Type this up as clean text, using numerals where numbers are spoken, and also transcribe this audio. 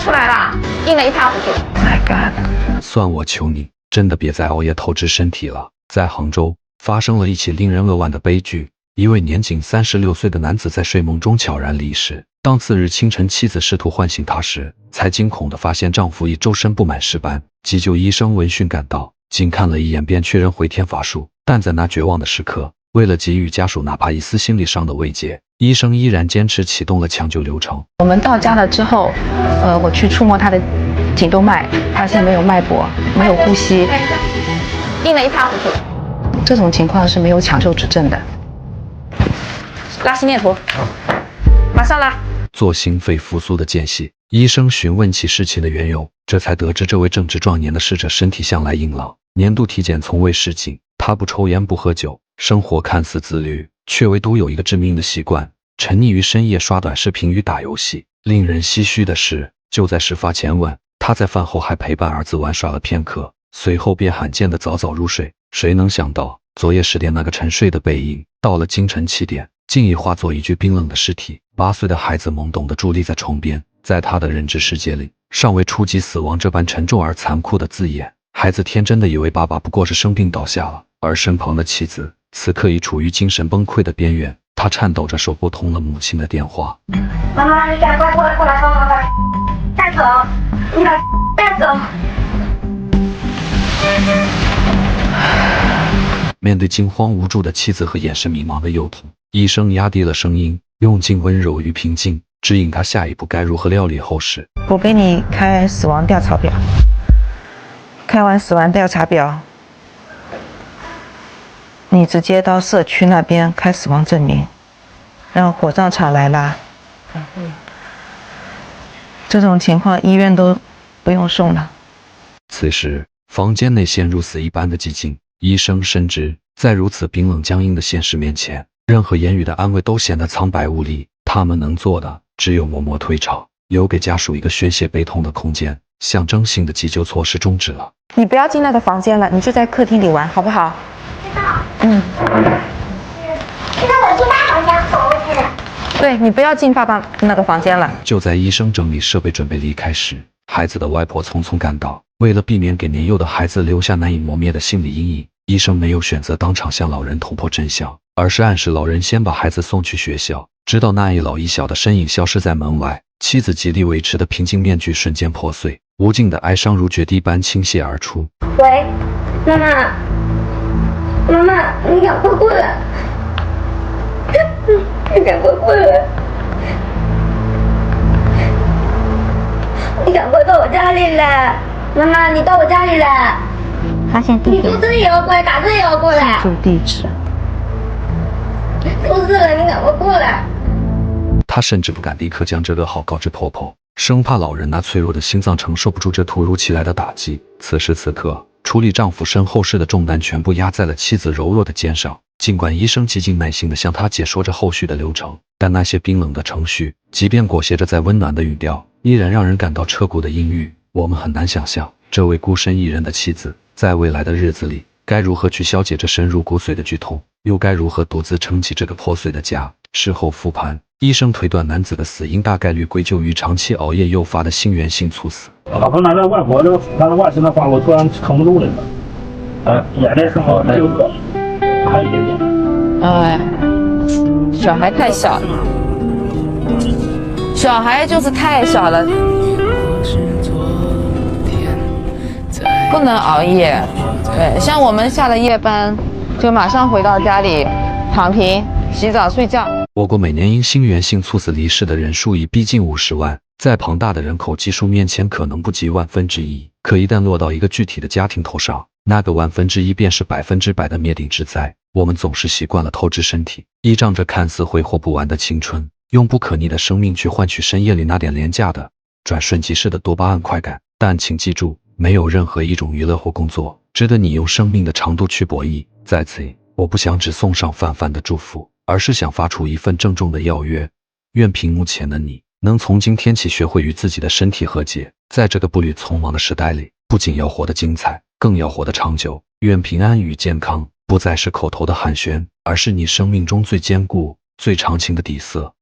出来了，印了一塌糊涂。My God！ 算我求你，真的别再熬夜透支身体了。在杭州发生了一起令人扼腕的悲剧，一位年仅36岁的男子在睡梦中悄然离世。当次日清晨，妻子试图唤醒他时，才惊恐地发现丈夫已周身布满尸斑。急救医生闻讯赶到，仅看了一眼便确认回天乏术。但在那绝望的时刻，为了给予家属哪怕一丝心理上的慰藉，医生依然坚持启动了抢救流程。我们到家了之后，我去触摸他的颈动脉，发现没有脉搏，没有呼吸，印了一塌糊涂。这种情况是没有抢救指证的。拉心电图，马上拉。做心肺复苏的间隙，医生询问其事情的缘由，这才得知这位正值壮年的逝者身体向来硬朗，年度体检从未示警。他不抽烟不喝酒，生活看似自律，却唯独有一个致命的习惯，沉溺于深夜刷短视频与打游戏。令人唏嘘的是，就在事发前晚，他在饭后还陪伴儿子玩耍了片刻，随后便罕见的早早入睡。谁能想到，昨夜10点那个沉睡的背影，到了清晨7点，竟已化作一具冰冷的尸体。8岁的孩子懵懂地伫立在床边，在他的认知世界里，尚未触及死亡这般沉重而残酷的字眼。孩子天真的以为爸爸不过是生病倒下了，而身旁的妻子此刻已处于精神崩溃的边缘。他颤抖着手拨通了母亲的电话。妈妈，你赶快过来，妈妈，带走，你把带走。面对惊慌无助的妻子和眼神迷茫的幼童，医生压低了声音，用尽温柔与平静，指引他下一步该如何料理后事。我给你开死亡调查表，开完死亡调查表，你直接到社区那边开死亡证明，让火葬场来拉。这种情况医院都不用送了。此时，房间内陷入死一般的寂静。医生深知，在如此冰冷僵硬的现实面前，任何言语的安慰都显得苍白无力。他们能做的，只有默默退场，留给家属一个宣泄悲痛的空间。象征性的急救措施终止了。你不要进那个房间了，你就在客厅里玩，好不好？知道。嗯。现在我进大房间走过去。对，你不要进爸爸那个房间了。就在医生整理设备准备离开时，孩子的外婆匆匆赶到。为了避免给年幼的孩子留下难以磨灭的心理阴影，医生没有选择当场向老人捅破真相，而是暗示老人先把孩子送去学校，直到那一老一小的身影消失在门外。妻子极力维持的平静面具瞬间破碎，无尽的哀伤如决堤般倾泻而出。喂，妈妈，妈妈，你赶快过来，你赶快过来，你赶快到我家里来，妈妈，你到我家里来。发现地址，你住这也要过来，打这也要过来。住地址。出事了，你赶快过来。她甚至不敢立刻将这噩耗告知婆婆，生怕老人那脆弱的心脏承受不住这突如其来的打击。此时此刻，处理丈夫身后事的重担全部压在了妻子柔弱的肩上。尽管医生极尽耐心地向她解说着后续的流程，但那些冰冷的程序，即便裹挟着再温暖的语调，依然让人感到彻骨的阴郁。我们很难想象，这位孤身一人的妻子，在未来的日子里，该如何去消解这深入骨髓的剧痛，又该如何独自撑起这个破碎的家。事后复盘，医生推断男子的死因大概率归咎于长期熬夜诱发的心源性猝死。老婆拿着外婆的，拿着外甥的话，我突然撑不住了，眼泪是好，还有个，还有一点点。哎，小孩太小了，小孩就是太小了，不能熬夜。对，像我们下了夜班，就马上回到家里，躺平、洗澡、睡觉。我国每年因心源性猝死离世的人数已逼近50万，在庞大的人口基数面前，可能不及1/1000，可一旦落到一个具体的家庭头上，那个1/1000便是100%的灭顶之灾。我们总是习惯了透支身体，依仗着看似挥霍不完的青春，用不可逆的生命去换取深夜里那点廉价的、转瞬即逝的多巴胺快感。但请记住，没有任何一种娱乐或工作值得你用生命的长度去博弈。在此，我不想只送上泛泛的祝福，而是想发出一份郑重的邀约。愿屏幕前的你能从今天起学会与自己的身体和解，在这个步履匆忙的时代里，不仅要活得精彩，更要活得长久。愿平安与健康不再是口头的寒暄，而是你生命中最坚固、最长情的底色。